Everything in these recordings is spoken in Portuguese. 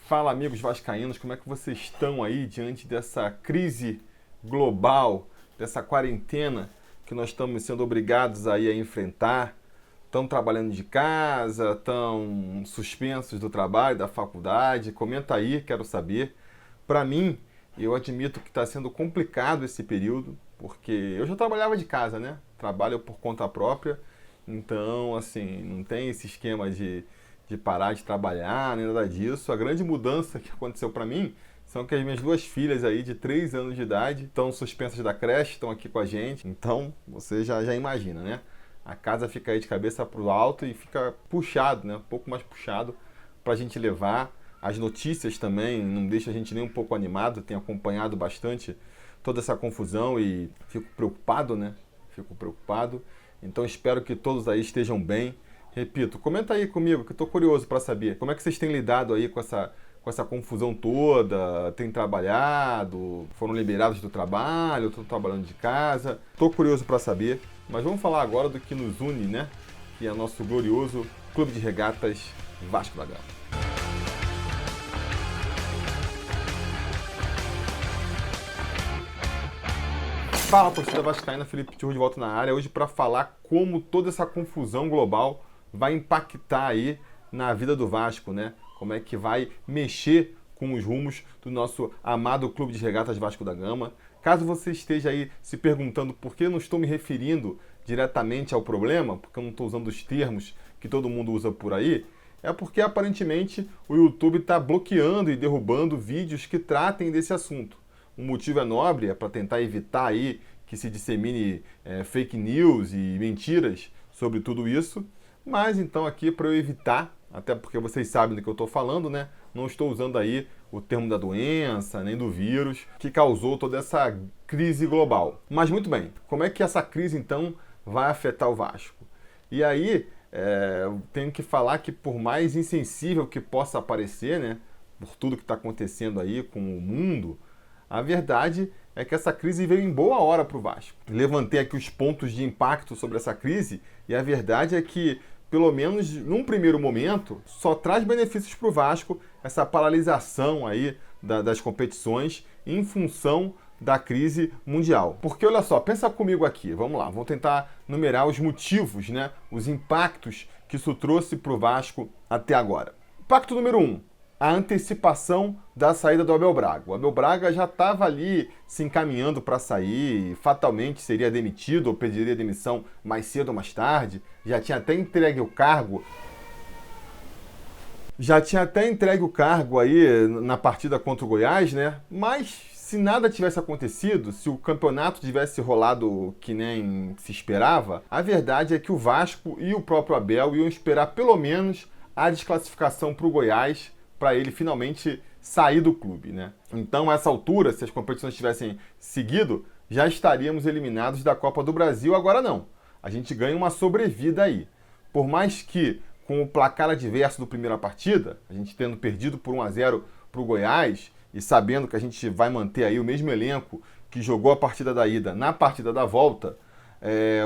Fala, amigos vascaínos, como é que vocês estão aí diante dessa crise global, dessa quarentena que nós estamos sendo obrigados aí a enfrentar? Estão trabalhando de casa, estão suspensos do trabalho, da faculdade? Comenta aí, quero saber. Para mim, eu admito que está sendo complicado esse período, porque eu já trabalhava de casa, né? Trabalho por conta própria, então, assim, não tem esse esquema de parar de trabalhar, nem nada disso. A grande mudança que aconteceu para mim são que as minhas duas filhas aí de 3 anos de idade estão suspensas da creche, estão aqui com a gente. Então, você já imagina, né? A casa fica aí de cabeça para o alto e fica puxado, né? Um pouco mais puxado para a gente levar. As notícias também não deixam a gente nem um pouco animado. Tenho acompanhado bastante toda essa confusão e fico preocupado, né? Fico preocupado. Então espero que todos aí estejam bem. Repito, comenta aí comigo, que eu estou curioso para saber como é que vocês têm lidado aí com essa confusão toda, têm trabalhado, foram liberados do trabalho, estão trabalhando de casa. Estou curioso para saber, mas vamos falar agora do que nos une, né? Que é o nosso glorioso Clube de Regatas Vasco da Gama. Fala, torcida vascaína, Felipe Tiru de volta na área, hoje para falar como toda essa confusão global vai impactar aí na vida do Vasco, né? Como é que vai mexer com os rumos do nosso amado Clube de Regatas Vasco da Gama. Caso você esteja aí se perguntando por que eu não estou me referindo diretamente ao problema, porque eu não estou usando os termos que todo mundo usa por aí, é porque aparentemente o YouTube está bloqueando e derrubando vídeos que tratem desse assunto. O motivo é nobre, é para tentar evitar aí que se dissemine fake news e mentiras sobre tudo isso. Mas então aqui para eu evitar, até porque vocês sabem do que eu estou falando, né? Não estou usando aí o termo da doença, nem do vírus, que causou toda essa crise global. Mas muito bem, como é que essa crise então vai afetar o Vasco? E aí, eu tenho que falar que por mais insensível que possa parecer, né? Por tudo que está acontecendo aí com o mundo, a verdade é que essa crise veio em boa hora para o Vasco. Levantei aqui os pontos de impacto sobre essa crise e a verdade é que, pelo menos num primeiro momento, só traz benefícios para o Vasco essa paralisação aí das competições em função da crise mundial. Porque olha só, pensa comigo aqui, vamos lá, vou tentar numerar os motivos, né, os impactos que isso trouxe para o Vasco até agora. Impacto número 1. A antecipação da saída do Abel Braga. O Abel Braga já estava ali se encaminhando para sair, fatalmente seria demitido ou pediria demissão mais cedo ou mais tarde, já tinha até entregue o cargo. Aí na partida contra o Goiás, né? Mas se nada tivesse acontecido, se o campeonato tivesse rolado que nem se esperava, a verdade é que o Vasco e o próprio Abel iam esperar pelo menos a desclassificação para o Goiás, para ele finalmente sair do clube, né? Então, a essa altura, se as competições tivessem seguido, já estaríamos eliminados da Copa do Brasil. Agora não. A gente ganha uma sobrevida aí. Por mais que, com o placar adverso do primeira partida, a gente tendo perdido por 1-0 para o Goiás e sabendo que a gente vai manter aí o mesmo elenco que jogou a partida da ida na partida da volta,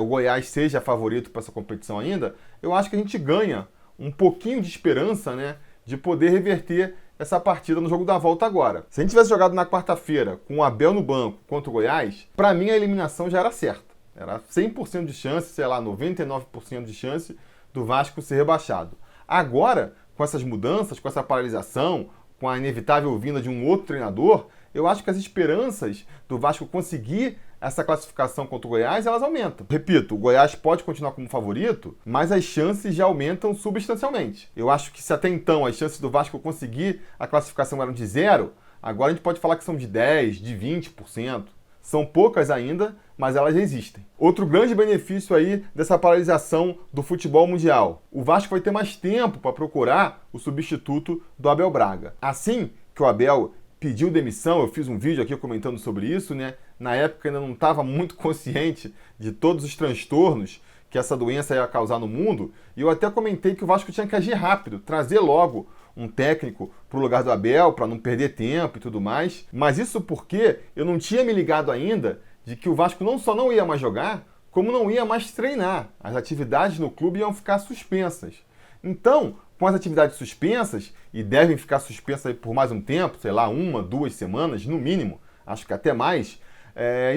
o Goiás seja favorito para essa competição ainda, eu acho que a gente ganha um pouquinho de esperança, né, de poder reverter essa partida no jogo da volta agora. Se a gente tivesse jogado na quarta-feira com o Abel no banco contra o Goiás, para mim a eliminação já era certa. Era 100% de chance, sei lá, 99% de chance do Vasco ser rebaixado. Agora, com essas mudanças, com essa paralisação, com a inevitável vinda de um outro treinador, eu acho que as esperanças do Vasco conseguir essa classificação contra o Goiás, elas aumentam. Repito, o Goiás pode continuar como favorito, mas as chances já aumentam substancialmente. Eu acho que se até então as chances do Vasco conseguir a classificação eram de 0, agora a gente pode falar que são de 10, de 20%. São poucas ainda, mas elas existem. Outro grande benefício aí dessa paralisação do futebol mundial. O Vasco vai ter mais tempo para procurar o substituto do Abel Braga. Assim que o Abel pediu demissão, eu fiz um vídeo aqui comentando sobre isso, né? Na época ainda não estava muito consciente de todos os transtornos que essa doença ia causar no mundo, e eu até comentei que o Vasco tinha que agir rápido, trazer logo um técnico para o lugar do Abel, para não perder tempo e tudo mais. Mas isso porque eu não tinha me ligado ainda de que o Vasco não só não ia mais jogar, como não ia mais treinar. As atividades no clube iam ficar suspensas. Então, com as atividades suspensas, e devem ficar suspensas aí por mais um tempo, sei lá, 1, 2 semanas, no mínimo, acho que até mais,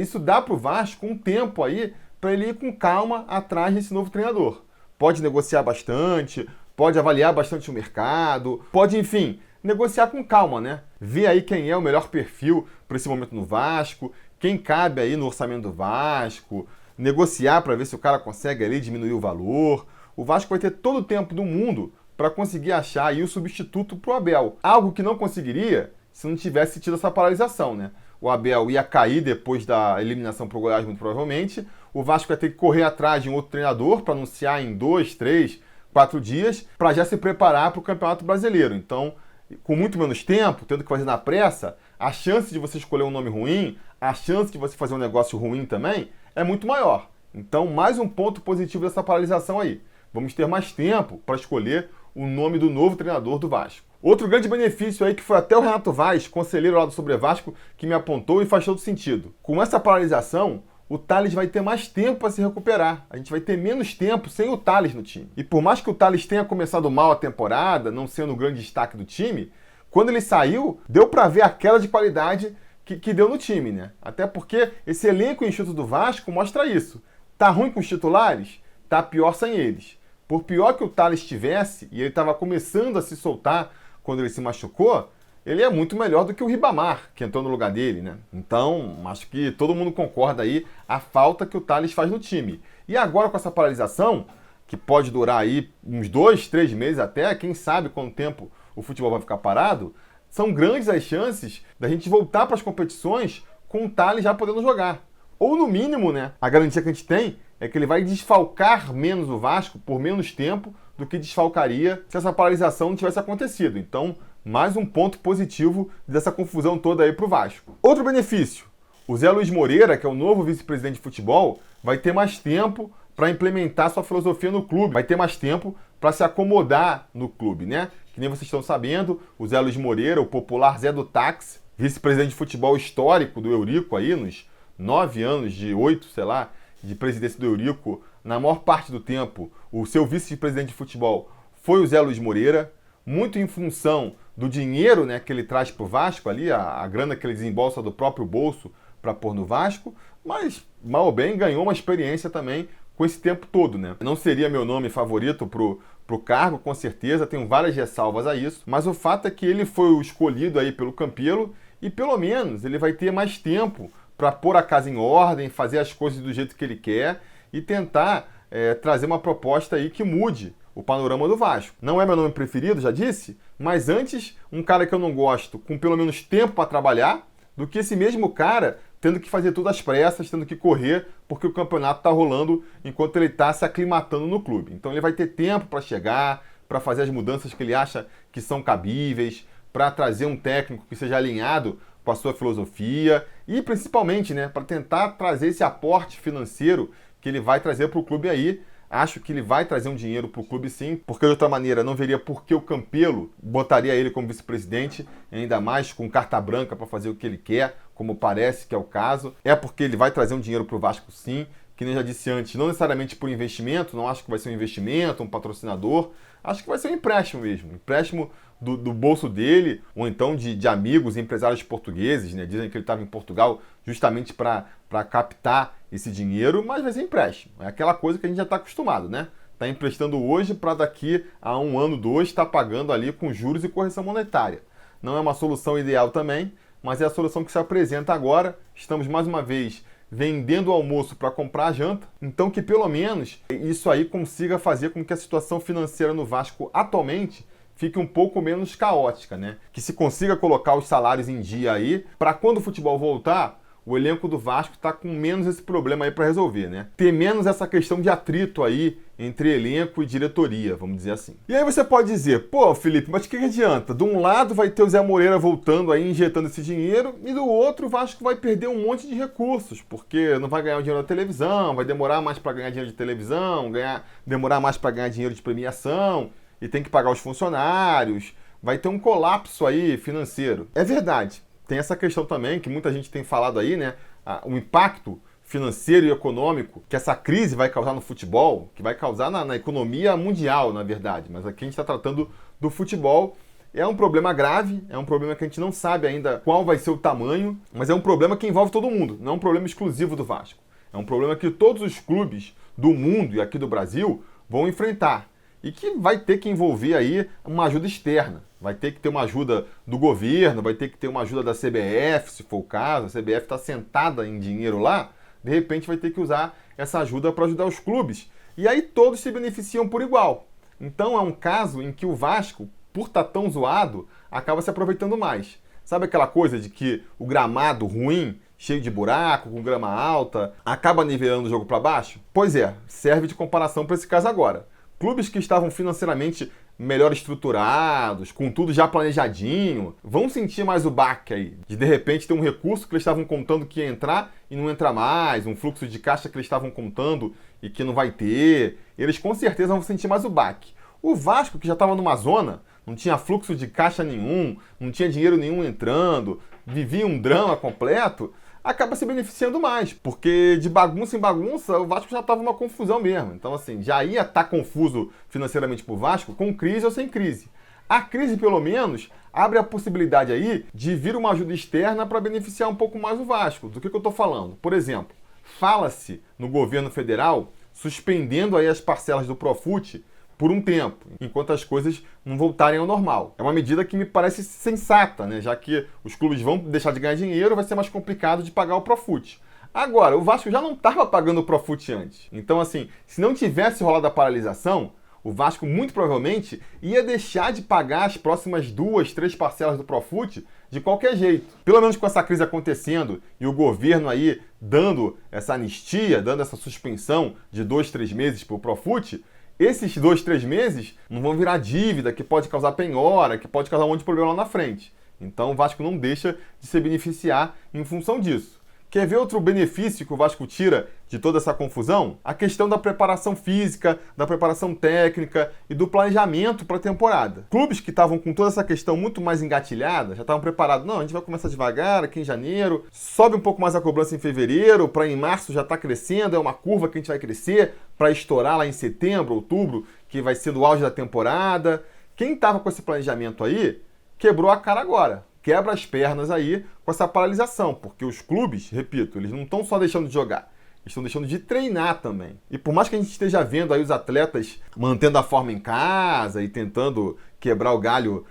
isso dá para o Vasco um tempo aí para ele ir com calma atrás desse novo treinador. Pode negociar bastante, pode avaliar bastante o mercado, pode, enfim, negociar com calma, né? Ver aí quem é o melhor perfil para esse momento no Vasco, quem cabe aí no orçamento do Vasco, negociar para ver se o cara consegue ali diminuir o valor. O Vasco vai ter todo o tempo do mundo para conseguir achar aí o substituto para o Abel. Algo que não conseguiria se não tivesse tido essa paralisação, né? O Abel ia cair depois da eliminação para o Goiás, muito provavelmente. O Vasco vai ter que correr atrás de um outro treinador para anunciar em 2, 3, 4 dias, para já se preparar para o Campeonato Brasileiro. Então, com muito menos tempo, tendo que fazer na pressa, a chance de você escolher um nome ruim, a chance de você fazer um negócio ruim também, é muito maior. Então, mais um ponto positivo dessa paralisação aí. Vamos ter mais tempo para escolher o nome do novo treinador do Vasco. Outro grande benefício aí que foi até o Renato Vaz, conselheiro lá do Sobre Vasco, que me apontou e faz todo sentido. Com essa paralisação, o Tales vai ter mais tempo para se recuperar. A gente vai ter menos tempo sem o Tales no time. E por mais que o Tales tenha começado mal a temporada, não sendo o grande destaque do time, quando ele saiu, deu para ver a queda de qualidade que deu no time, né? Até porque esse elenco enxuto do Vasco mostra isso. Tá ruim com os titulares? Tá pior sem eles. Por pior que o Tales estivesse, e ele estava começando a se soltar quando ele se machucou, ele é muito melhor do que o Ribamar, que entrou no lugar dele, né? Então, acho que todo mundo concorda aí a falta que o Tales faz no time. E agora com essa paralisação, que pode durar aí uns 2, 3 meses até, quem sabe quanto tempo o futebol vai ficar parado, são grandes as chances da gente voltar para as competições com o Tales já podendo jogar. Ou no mínimo, né, a garantia que a gente tem é que ele vai desfalcar menos o Vasco por menos tempo do que desfalcaria se essa paralisação não tivesse acontecido. Então, mais um ponto positivo dessa confusão toda aí para o Vasco. Outro benefício, o Zé Luiz Moreira, que é o novo vice-presidente de futebol, vai ter mais tempo para implementar sua filosofia no clube, vai ter mais tempo para se acomodar no clube, né? Que nem vocês estão sabendo, o Zé Luiz Moreira, o popular Zé do Táxi, vice-presidente de futebol histórico do Eurico aí, nos 9 anos de 8, sei lá, de presidência do Eurico, na maior parte do tempo, o seu vice-presidente de futebol foi o Zé Luiz Moreira, muito em função do dinheiro, né, que ele traz para o Vasco ali, a grana que ele desembolsa do próprio bolso para pôr no Vasco, mas, mal ou bem, ganhou uma experiência também com esse tempo todo, né? Não seria meu nome favorito pro cargo, com certeza, tenho várias ressalvas a isso, mas o fato é que ele foi o escolhido aí pelo Campelo e pelo menos ele vai ter mais tempo para pôr a casa em ordem, fazer as coisas do jeito que ele quer e tentar trazer uma proposta aí que mude o panorama do Vasco. Não é meu nome preferido, já disse, mas antes um cara que eu não gosto com pelo menos tempo para trabalhar do que esse mesmo cara tendo que fazer tudo às pressas, tendo que correr porque o campeonato está rolando enquanto ele está se aclimatando no clube. Então ele vai ter tempo para chegar, para fazer as mudanças que ele acha que são cabíveis, para trazer um técnico que seja alinhado com a sua filosofia e principalmente, né, para tentar trazer esse aporte financeiro que ele vai trazer para o clube aí. Acho que ele vai trazer um dinheiro para o clube sim, porque de outra maneira não veria por que o Campelo botaria ele como vice-presidente, ainda mais com carta branca para fazer o que ele quer, como parece que é o caso. É porque ele vai trazer um dinheiro para o Vasco sim, que nem eu já disse antes, não necessariamente por investimento, não acho que vai ser um investimento, um patrocinador, acho que vai ser um empréstimo mesmo, empréstimo do bolso dele, ou então de amigos, empresários portugueses, né? Dizem que ele estava em Portugal justamente para captar esse dinheiro, mas vai ser empréstimo. É aquela coisa que a gente já está acostumado, né? Está emprestando hoje para daqui a 1 ano, 2, estar pagando ali com juros e correção monetária. Não é uma solução ideal também, mas é a solução que se apresenta agora. Estamos mais uma vez vendendo o almoço para comprar a janta, então que pelo menos isso aí consiga fazer com que a situação financeira no Vasco atualmente fique um pouco menos caótica, né? Que se consiga colocar os salários em dia aí, para quando o futebol voltar, o elenco do Vasco tá com menos esse problema aí para resolver, né? Ter menos essa questão de atrito aí entre elenco e diretoria, vamos dizer assim. E aí você pode dizer, pô, Felipe, mas o que adianta? De um lado vai ter o Zé Moreira voltando aí, injetando esse dinheiro, e do outro o Vasco vai perder um monte de recursos, porque não vai ganhar o dinheiro da televisão, vai demorar mais para ganhar dinheiro de televisão, demorar mais para ganhar dinheiro de premiação, e tem que pagar os funcionários, vai ter um colapso aí financeiro. É verdade, tem essa questão também que muita gente tem falado aí, né? O impacto financeiro e econômico que essa crise vai causar no futebol, que vai causar na economia mundial, na verdade. Mas aqui a gente está tratando do futebol. É um problema grave, é um problema que a gente não sabe ainda qual vai ser o tamanho, mas é um problema que envolve todo mundo, não é um problema exclusivo do Vasco. É um problema que todos os clubes do mundo e aqui do Brasil vão enfrentar e que vai ter que envolver aí uma ajuda externa. Vai ter que ter uma ajuda do governo, vai ter que ter uma ajuda da CBF, se for o caso. A CBF está sentada em dinheiro lá, de repente vai ter que usar essa ajuda para ajudar os clubes. E aí todos se beneficiam por igual. Então é um caso em que o Vasco, por estar tão zoado, acaba se aproveitando mais. Sabe aquela coisa de que o gramado ruim, cheio de buraco, com grama alta, acaba nivelando o jogo para baixo? Pois é, serve de comparação para esse caso agora. Clubes que estavam financeiramente melhor estruturados, com tudo já planejadinho, vão sentir mais o baque aí, de repente ter um recurso que eles estavam contando que ia entrar e não entra mais, um fluxo de caixa que eles estavam contando e que não vai ter. Eles com certeza vão sentir mais o baque. O Vasco, que já estava numa zona, não tinha fluxo de caixa nenhum, não tinha dinheiro nenhum entrando, vivia um drama completo, acaba se beneficiando mais, porque de bagunça em bagunça o Vasco já estava uma confusão mesmo. Então assim, já ia estar confuso financeiramente para o Vasco, com crise ou sem crise. A crise, pelo menos, abre a possibilidade aí de vir uma ajuda externa para beneficiar um pouco mais o Vasco. Do que eu estou falando? Por exemplo, fala-se no governo federal suspendendo aí as parcelas do Profut por um tempo, enquanto as coisas não voltarem ao normal. É uma medida que me parece sensata, né? Já que os clubes vão deixar de ganhar dinheiro, vai ser mais complicado de pagar o Profut. Agora, o Vasco já não estava pagando o Profut antes. Então, assim, se não tivesse rolado a paralisação, o Vasco muito provavelmente ia deixar de pagar as próximas 2, 3 parcelas do Profut de qualquer jeito. Pelo menos com essa crise acontecendo e o governo aí dando essa anistia, dando essa suspensão de 2, 3 meses para o Profut, esses 2, 3 meses não vão virar dívida, que pode causar penhora, que pode causar um monte de problema lá na frente. Então o Vasco não deixa de se beneficiar em função disso. Quer ver outro benefício que o Vasco tira de toda essa confusão? A questão da preparação física, da preparação técnica e do planejamento para a temporada. Clubes que estavam com toda essa questão muito mais engatilhada, já estavam preparados. Não, a gente vai começar devagar aqui em janeiro, sobe um pouco mais a cobrança em fevereiro, para em março já está crescendo, é uma curva que a gente vai crescer para estourar lá em setembro, outubro, que vai ser do auge da temporada. Quem estava com esse planejamento aí, quebrou a cara agora. Quebra as pernas aí com essa paralisação, porque os clubes, repito, eles não estão só deixando de jogar, eles estão deixando de treinar também. E por mais que a gente esteja vendo aí os atletas mantendo a forma em casa e tentando quebrar o galho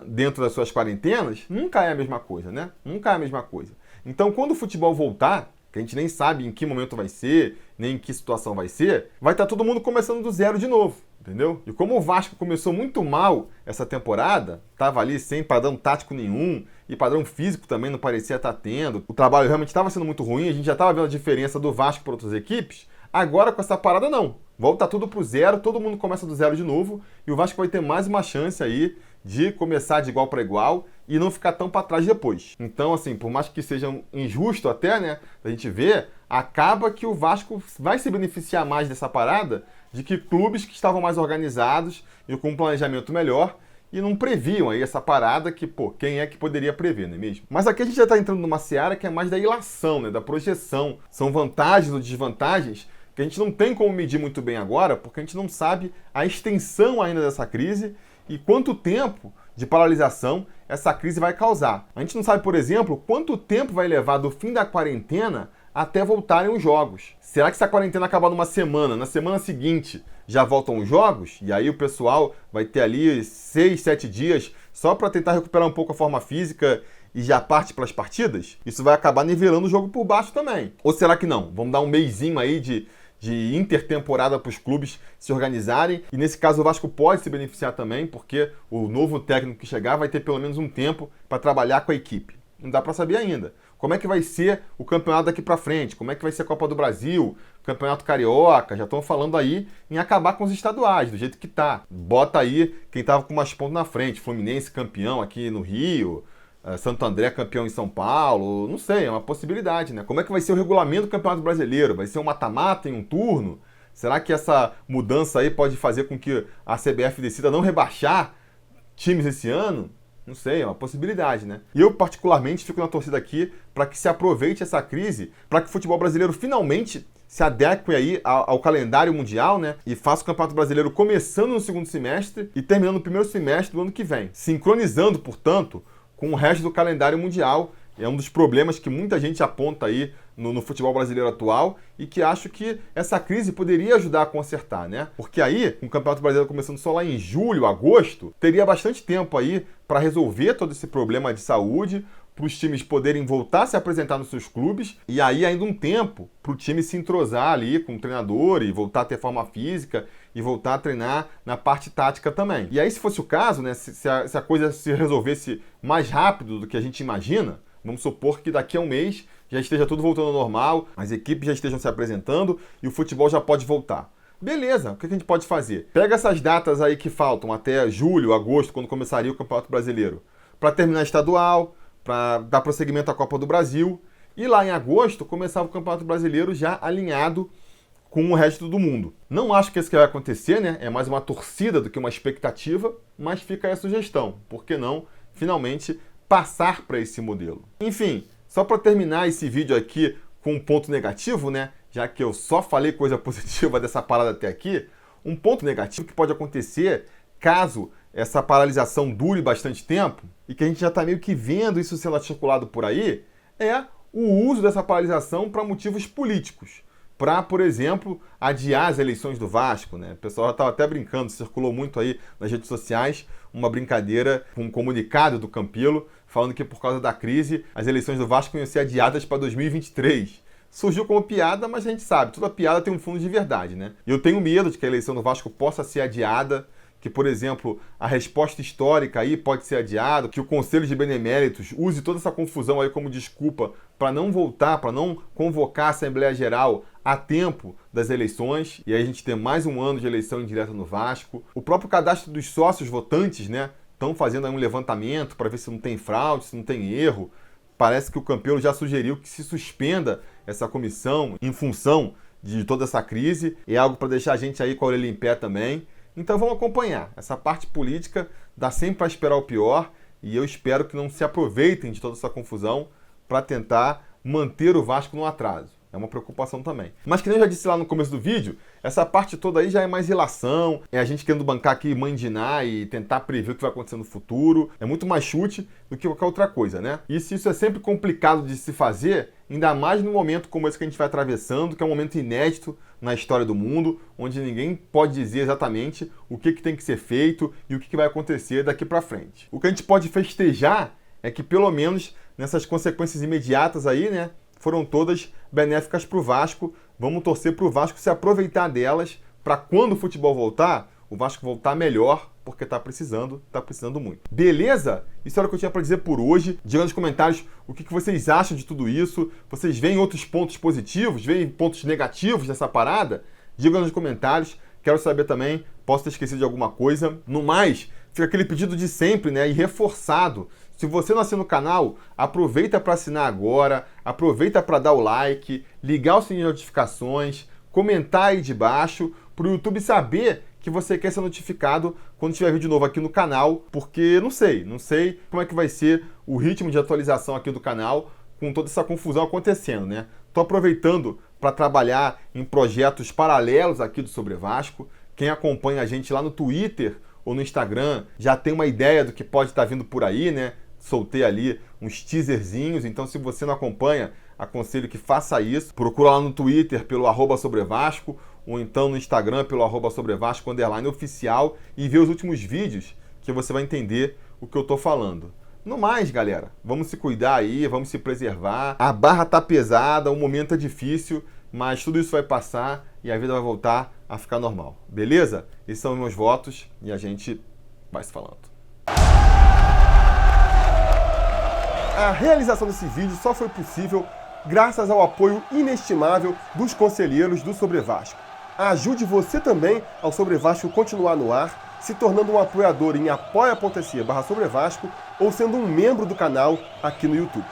dentro das suas quarentenas, nunca é a mesma coisa, né? Nunca é a mesma coisa. Então, quando o futebol voltar, que a gente nem sabe em que momento vai ser, nem em que situação vai ser, vai estar todo mundo começando do zero de novo. Entendeu? E como o Vasco começou muito mal essa temporada, estava ali sem padrão tático nenhum e padrão físico também não parecia estar tendo, o trabalho realmente estava sendo muito ruim, a gente já estava vendo a diferença do Vasco para outras equipes, agora com essa parada não. Volta tudo pro zero, todo mundo começa do zero de novo e o Vasco vai ter mais uma chance aí de começar de igual para igual e não ficar tão para trás depois. Então, assim, por mais que seja injusto até, né, a gente ver, acaba que o Vasco vai se beneficiar mais dessa parada de que clubes que estavam mais organizados e com um planejamento melhor e não previam aí essa parada que, pô, quem é que poderia prever, não é mesmo? Mas aqui a gente já está entrando numa seara que é mais da ilação, né, da projeção. São vantagens ou desvantagens que a gente não tem como medir muito bem agora, porque a gente não sabe a extensão ainda dessa crise e quanto tempo de paralisação essa crise vai causar. A gente não sabe, por exemplo, quanto tempo vai levar do fim da quarentena até voltarem os jogos. Será que se a quarentena acabar numa semana, na semana seguinte já voltam os jogos? E aí o pessoal vai ter ali 6, 7 dias só para tentar recuperar um pouco a forma física e já parte para as partidas? Isso vai acabar nivelando o jogo por baixo também. Ou será que não? Vamos dar um mesinho aí de intertemporada para os clubes se organizarem. E nesse caso o Vasco pode se beneficiar também, porque o novo técnico que chegar vai ter pelo menos um tempo para trabalhar com a equipe. Não dá para saber ainda. Como é que vai ser o campeonato daqui para frente? Como é que vai ser a Copa do Brasil? Campeonato Carioca? Já estão falando aí em acabar com os estaduais, do jeito que tá. Bota aí quem tava com mais pontos na frente. Fluminense campeão aqui no Rio, Santo André campeão em São Paulo. Não sei, é uma possibilidade, né? Como é que vai ser o regulamento do Campeonato Brasileiro? Vai ser um mata-mata em um turno? Será que essa mudança aí pode fazer com que a CBF decida não rebaixar times esse ano? Não sei, é uma possibilidade, né? E eu, particularmente, fico na torcida aqui para que se aproveite essa crise, para que o futebol brasileiro finalmente se adeque aí ao calendário mundial, né? E faça o Campeonato Brasileiro começando no segundo semestre e terminando no primeiro semestre do ano que vem. Sincronizando, portanto, com o resto do calendário mundial. É um dos problemas que muita gente aponta aí no futebol brasileiro atual e que acho que essa crise poderia ajudar a consertar, né? Porque aí, com o Campeonato Brasileiro começando só lá em julho, agosto, teria bastante tempo aí para resolver todo esse problema de saúde, para os times poderem voltar a se apresentar nos seus clubes e aí ainda um tempo para o time se entrosar ali com o treinador e voltar a ter forma física e voltar a treinar na parte tática também. E aí, se fosse o caso, né, se a coisa se resolvesse mais rápido do que a gente imagina, vamos supor que daqui a um mês já esteja tudo voltando ao normal, as equipes já estejam se apresentando e o futebol já pode voltar. Beleza, o que a gente pode fazer? Pega essas datas aí que faltam até julho, agosto, quando começaria o Campeonato Brasileiro, para terminar estadual, para dar prosseguimento à Copa do Brasil, e lá em agosto começar o Campeonato Brasileiro já alinhado com o resto do mundo. Não acho que isso que vai acontecer, né? É mais uma torcida do que uma expectativa, mas fica aí a sugestão. Por que não, finalmente, passar para esse modelo? Enfim, só para terminar esse vídeo aqui com um ponto negativo, né? Já que eu só falei coisa positiva dessa parada até aqui, um ponto negativo que pode acontecer caso essa paralisação dure bastante tempo, e que a gente já está meio que vendo isso sendo articulado por aí, é o uso dessa paralisação para motivos políticos. Para, por exemplo, adiar as eleições do Vasco, né? O pessoal já estava até brincando, circulou muito aí nas redes sociais, uma brincadeira com um comunicado do Campelo, falando que por causa da crise, as eleições do Vasco iam ser adiadas para 2023. Surgiu como piada, mas a gente sabe, toda piada tem um fundo de verdade, né? E eu tenho medo de que a eleição do Vasco possa ser adiada, que, por exemplo, a resposta histórica aí pode ser adiada, que o Conselho de Beneméritos use toda essa confusão aí como desculpa para não voltar, para não convocar a Assembleia Geral a tempo das eleições, e aí a gente tem mais um ano de eleição indireta no Vasco. O próprio cadastro dos sócios votantes, né, estão fazendo aí um levantamento para ver se não tem fraude, se não tem erro. Parece que o Campelo já sugeriu que se suspenda essa comissão em função de toda essa crise. É algo para deixar a gente aí com a orelha em pé também. Então vamos acompanhar. Essa parte política dá sempre para esperar o pior e eu espero que não se aproveitem de toda essa confusão para tentar manter o Vasco no atraso. É uma preocupação também. Mas que nem eu já disse lá no começo do vídeo, essa parte toda aí já é mais relação, é a gente querendo bancar aqui, mandinar e tentar prever o que vai acontecer no futuro. É muito mais chute do que qualquer outra coisa, né? E se isso é sempre complicado de se fazer, ainda mais no momento como esse que a gente vai atravessando, que é um momento inédito na história do mundo, onde ninguém pode dizer exatamente o que tem que ser feito e o que vai acontecer daqui para frente. O que a gente pode festejar é que, pelo menos, nessas consequências imediatas aí, né, foram todas benéficas para o Vasco. Vamos torcer para o Vasco se aproveitar delas para quando o futebol voltar, o Vasco voltar melhor, porque tá precisando muito. Beleza? Isso era o que eu tinha para dizer por hoje. Diga nos comentários o que vocês acham de tudo isso. Vocês veem outros pontos positivos, veem pontos negativos dessa parada? Diga nos comentários. Quero saber também, posso ter esquecido de alguma coisa. No mais, fica aquele pedido de sempre, né? E reforçado. Se você não assina o canal, aproveita para assinar agora, aproveita para dar o like, ligar o sininho de notificações, comentar aí de baixo, para o YouTube saber que você quer ser notificado quando tiver vídeo novo aqui no canal, porque não sei como é que vai ser o ritmo de atualização aqui do canal com toda essa confusão acontecendo, né? Tô aproveitando para trabalhar em projetos paralelos aqui do Sobre Vasco. Quem acompanha a gente lá no Twitter ou no Instagram já tem uma ideia do que pode estar vindo por aí, né? Soltei ali uns teaserzinhos, então se você não acompanha, aconselho que faça isso. Procura lá no Twitter pelo @sobrevasco ou então no Instagram pelo @sobrevasco_oficial e vê os últimos vídeos que você vai entender o que eu tô falando. No mais, galera, vamos se cuidar aí, vamos se preservar. A barra tá pesada, o momento é difícil, mas tudo isso vai passar e a vida vai voltar a ficar normal. Beleza? Esses são os meus votos e a gente vai se falando. A realização desse vídeo só foi possível graças ao apoio inestimável dos conselheiros do Sobre Vasco. Ajude você também ao Sobre Vasco continuar no ar, se tornando um apoiador em apoia.se/sobrevasco ou sendo um membro do canal aqui no YouTube.